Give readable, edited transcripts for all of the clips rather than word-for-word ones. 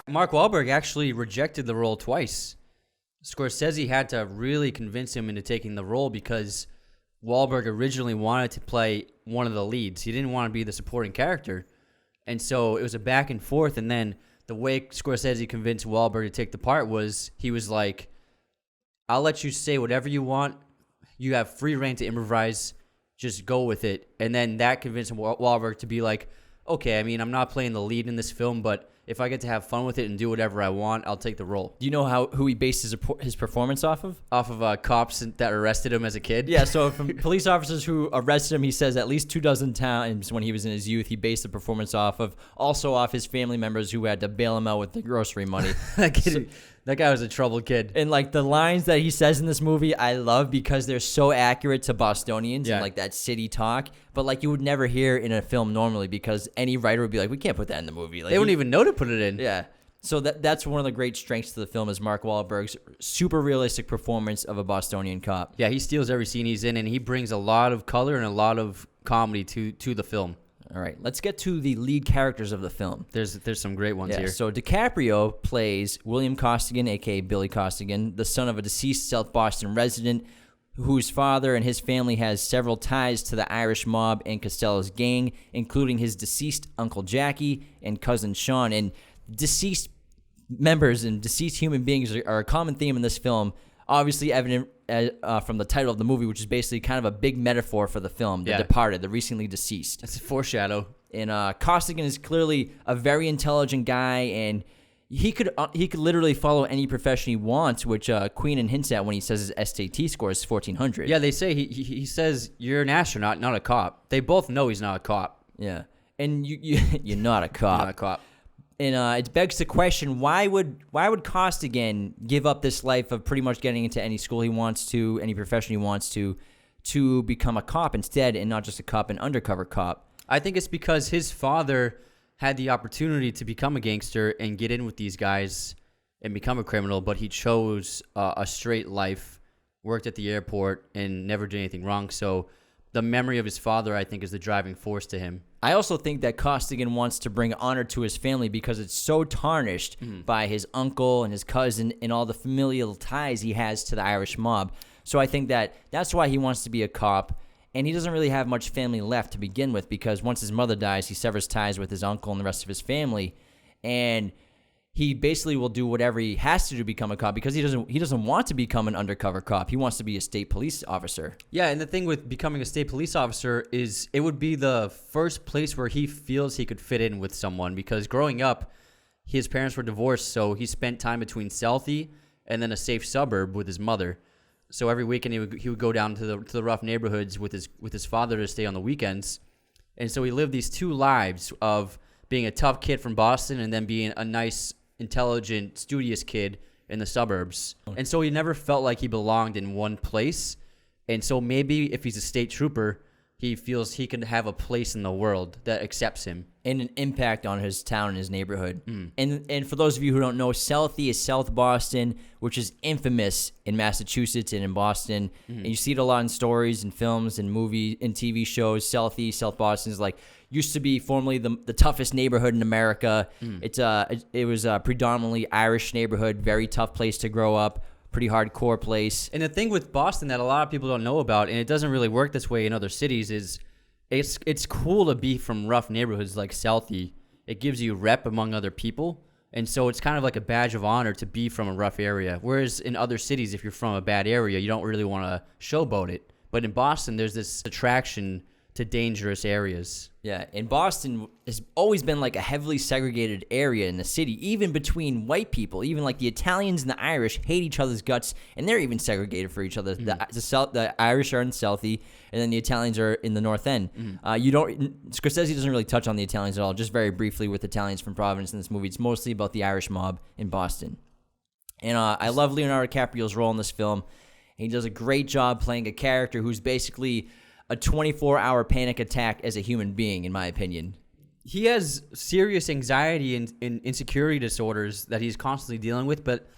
Mark Wahlberg actually rejected the role twice. Scorsese had to really convince him into taking the role because Wahlberg originally wanted to play one of the leads. He didn't want to be the supporting character. And so it was a back and forth. And then the way Scorsese convinced Wahlberg to take the part was he was like, I'll let you say whatever you want. You have free reign to improvise. Just go with it. And then that convinced Wahlberg to be like, okay, I mean, I'm not playing the lead in this film, but if I get to have fun with it and do whatever I want, I'll take the role. Do you know who he based his performance off of? Off of cops that arrested him as a kid? Yeah, so from police officers who arrested him, he says at least 24 times when he was in his youth, he based the performance off his family members who had to bail him out with the grocery money. That guy was a troubled kid. And like the lines that he says in this movie, I love because they're so accurate to Bostonians and like that city talk. But like you would never hear in a film normally because any writer would be like, we can't put that in the movie. Like, they wouldn't even know to put it in. Yeah. So that's one of the great strengths to the film is Mark Wahlberg's super realistic performance of a Bostonian cop. Yeah, he steals every scene he's in, and he brings a lot of color and a lot of comedy to the film. All right, let's get to the lead characters of the film. There's some great ones here. So DiCaprio plays William Costigan, a.k.a. Billy Costigan, the son of a deceased South Boston resident whose father and his family has several ties to the Irish mob and Costello's gang, including his deceased Uncle Jackie and cousin Sean. And deceased members and deceased human beings are a common theme in this film, obviously evident from the title of the movie, which is basically kind of a big metaphor for the film, The Departed, the recently deceased. That's a foreshadow. And Costigan is clearly a very intelligent guy, and he could literally follow any profession he wants, which Queenan hints at when he says his SAT score is 1,400. Yeah, they say he says you're an astronaut, not a cop. They both know he's not a cop. Yeah, and you're not a cop. Not a cop. And it begs the question: Why would Costigan give up this life of pretty much getting into any school he wants to, any profession he wants to become a cop instead, and not just a cop, an undercover cop? I think it's because his father had the opportunity to become a gangster and get in with these guys and become a criminal, but he chose a straight life, worked at the airport, and never did anything wrong. So the memory of his father, I think, is the driving force to him. I also think that Costigan wants to bring honor to his family because it's so tarnished by his uncle and his cousin and all the familial ties he has to the Irish mob. So I think that's why he wants to be a cop. And he doesn't really have much family left to begin with because once his mother dies, he severs ties with his uncle and the rest of his family. And he basically will do whatever he has to do to become a cop because he doesn't want to become an undercover cop. He wants to be a state police officer. Yeah, and the thing with becoming a state police officer is it would be the first place where he feels he could fit in with someone because growing up, his parents were divorced, so he spent time between Southie and then a safe suburb with his mother. So every weekend he would go down to the rough neighborhoods with his father to stay on the weekends. And so he lived these two lives of being a tough kid from Boston and then being a nice, intelligent, studious kid in the suburbs. And so he never felt like he belonged in one place. And so maybe if he's a state trooper, he feels he can have a place in the world that accepts him. And an impact on his town and his neighborhood. And for those of you who don't know, Southie is South Boston, which is infamous in Massachusetts and in Boston. And you see it a lot in stories and films and movie and TV shows. Southie, South Boston is like used to be formerly the toughest neighborhood in America. It was a predominantly Irish neighborhood, very tough place to grow up. Pretty hardcore place. And the thing with Boston that a lot of people don't know about, and it doesn't really work this way in other cities, is it's cool to be from rough neighborhoods like Southie. It gives you rep among other people, and so it's kind of like a badge of honor to be from a rough area. Whereas in other cities, if you're from a bad area, you don't really want to showboat it. But in Boston, there's this attraction to dangerous areas. Yeah, and Boston has always been like a heavily segregated area in the city, even between white people. Even like the Italians and the Irish hate each other's guts, and they're even segregated for each other. The Irish are in Southie, and then the Italians are in the North End. Scorsese doesn't really touch on the Italians at all, just very briefly with Italians from Providence in this movie. It's mostly about the Irish mob in Boston. And I love Leonardo DiCaprio's role in this film. He does a great job playing a character who's basically a 24-hour panic attack as a human being, in my opinion. He has serious anxiety and insecurity disorders that he's constantly dealing with, but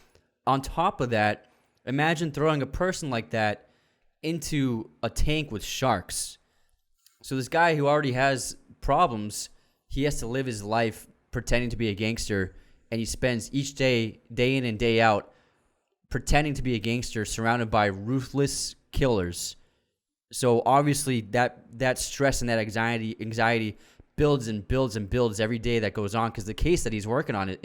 on top of that, imagine throwing a person like that into a tank with sharks. So this guy who already has problems, he has to live his life pretending to be a gangster and he spends each day in and day out, pretending to be a gangster surrounded by ruthless killers. So obviously that stress and that anxiety builds and builds and builds every day that goes on, because the case that he's working on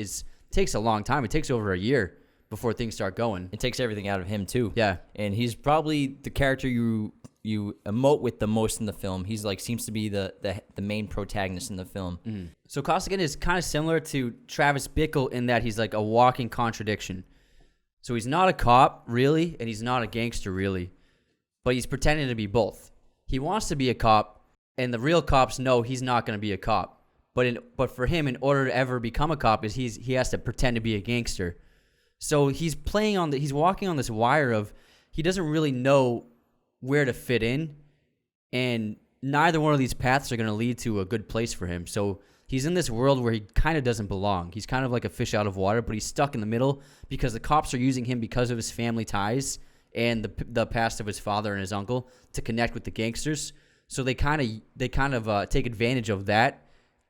takes a long time. It takes over a year before things start going. It takes everything out of him too. Yeah. And he's probably the character you emote with the most in the film. He's like seems to be the main protagonist in the film. Mm. So Costigan is kind of similar to Travis Bickle in that he's like a walking contradiction. So he's not a cop really, and he's not a gangster really, but he's pretending to be both. He wants to be a cop, and the real cops know he's not going to be a cop. But for him, in order to ever become a cop, he has to pretend to be a gangster. So he's walking on this wire of he doesn't really know where to fit in, and neither one of these paths are going to lead to a good place for him. So he's in this world where he kind of doesn't belong. He's kind of like a fish out of water, but he's stuck in the middle because the cops are using him because of his family ties and the past of his father and his uncle to connect with the gangsters. So they kind of take advantage of that.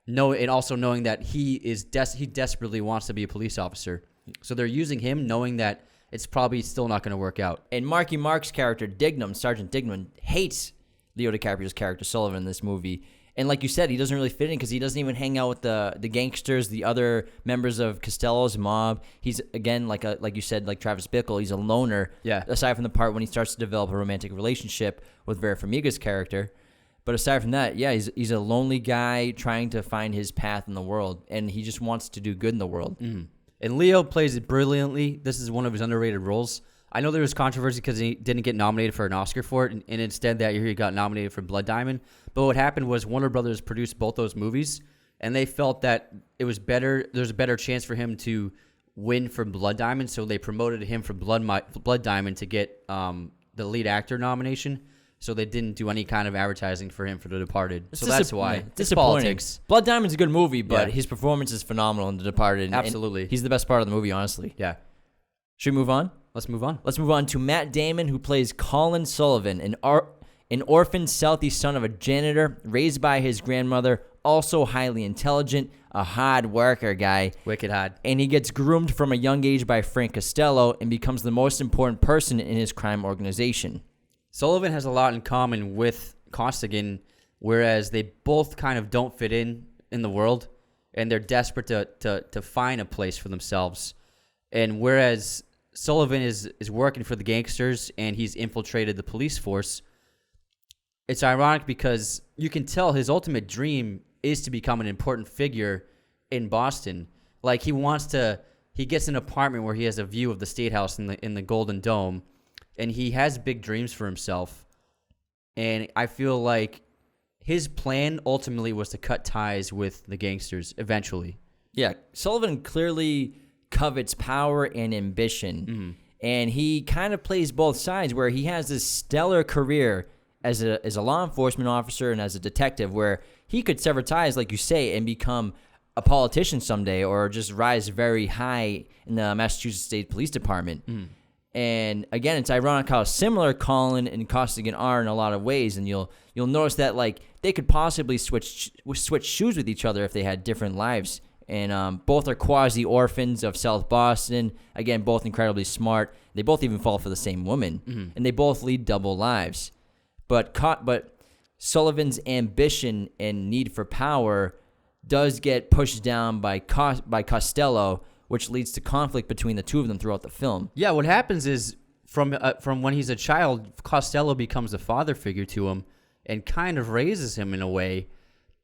And also knowing that he desperately wants to be a police officer. So they're using him knowing that it's probably still not going to work out. And Marky Mark's character, Sergeant Dignam, hates Leo DiCaprio's character, Sullivan, in this movie. And like you said, he doesn't really fit in because he doesn't even hang out with the gangsters, the other members of Costello's mob. He's, again, like you said, like Travis Bickle, he's a loner. Yeah. Aside from the part when he starts to develop a romantic relationship with Vera Farmiga's character. But aside from that, yeah, he's a lonely guy trying to find his path in the world, and he just wants to do good in the world. Mm. And Leo plays it brilliantly. This is one of his underrated roles. I know there was controversy because he didn't get nominated for an Oscar for it, and instead that year he got nominated for Blood Diamond. But what happened was Warner Brothers produced both those movies, and they felt that it was better. There's a better chance for him to win for Blood Diamond, so they promoted him for Blood Diamond to get the lead actor nomination. So they didn't do any kind of advertising for him for The Departed. So that's why. It's politics. Blood Diamond's a good movie, but his performance is phenomenal in The Departed. Absolutely. And he's the best part of the movie, honestly. Yeah. Should we move on? Let's move on. Let's move on to Matt Damon, who plays Colin Sullivan, an orphan Southie son of a janitor raised by his grandmother, also highly intelligent, a hard worker guy. Wicked hard. And he gets groomed from a young age by Frank Costello and becomes the most important person in his crime organization. Sullivan has a lot in common with Costigan, whereas they both kind of don't fit in the world, and they're desperate to find a place for themselves. And whereas Sullivan is working for the gangsters and he's infiltrated the police force, it's ironic because you can tell his ultimate dream is to become an important figure in Boston. Like he gets an apartment where he has a view of the State House in the Golden Dome. And he has big dreams for himself. And I feel like his plan ultimately was to cut ties with the gangsters eventually. Yeah, Sullivan clearly covets power and ambition. Mm-hmm. And he kind of plays both sides, where he has this stellar career as a law enforcement officer and as a detective, where he could sever ties, like you say, and become a politician someday, or just rise very high in the Massachusetts State Police Department. Mm. And again, it's ironic how similar Colin and Costigan are in a lot of ways, and you'll notice that like they could possibly switch shoes with each other if they had different lives. And both are quasi orphans of South Boston. Again, both incredibly smart. They both even fall for the same woman, and they both lead double lives. But Sullivan's ambition and need for power does get pushed down by Costello, which leads to conflict between the two of them throughout the film. Yeah, what happens is from when he's a child, Costello becomes a father figure to him and kind of raises him in a way.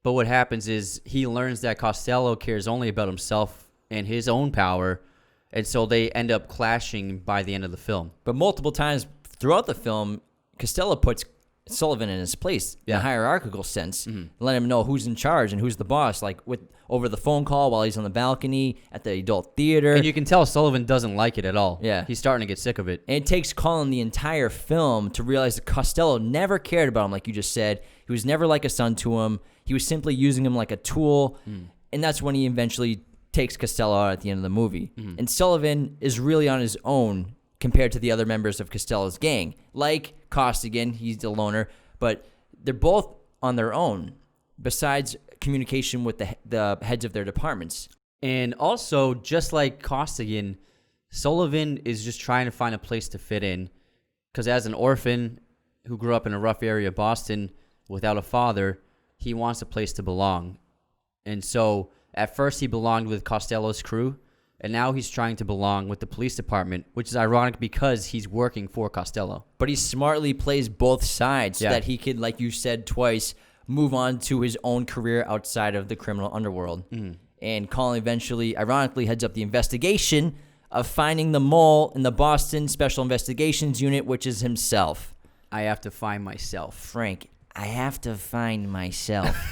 But what happens is he learns that Costello cares only about himself and his own power, and so they end up clashing by the end of the film. But multiple times throughout the film, Costello puts Sullivan in his place in a hierarchical sense, let him know who's in charge and who's the boss, like over the phone call while he's on the balcony at the adult theater. And you can tell Sullivan doesn't like it at all. Yeah. He's starting to get sick of it. And it takes Colin the entire film to realize that Costello never cared about him, like you just said. He was never like a son to him. He was simply using him like a tool. And that's when he eventually takes Costello out at the end of the movie. And Sullivan is really on his own compared to the other members of Costello's gang. Like Costigan, he's the loner, but they're both on their own, besides communication with the heads of their departments. And also, just like Costigan, Sullivan is just trying to find a place to fit in. Because as an orphan who grew up in a rough area of Boston without a father, he wants a place to belong. And so at first he belonged with Costello's crew, and now he's trying to belong with the police department, which is ironic because he's working for Costello. But he smartly plays both sides so Yeah. that he could, like you said twice, move on to his own career outside of the criminal underworld. And Colin eventually, ironically, heads up the investigation of finding the mole in the Boston Special Investigations Unit, which is himself. I have to find myself. Frank, I have to find myself.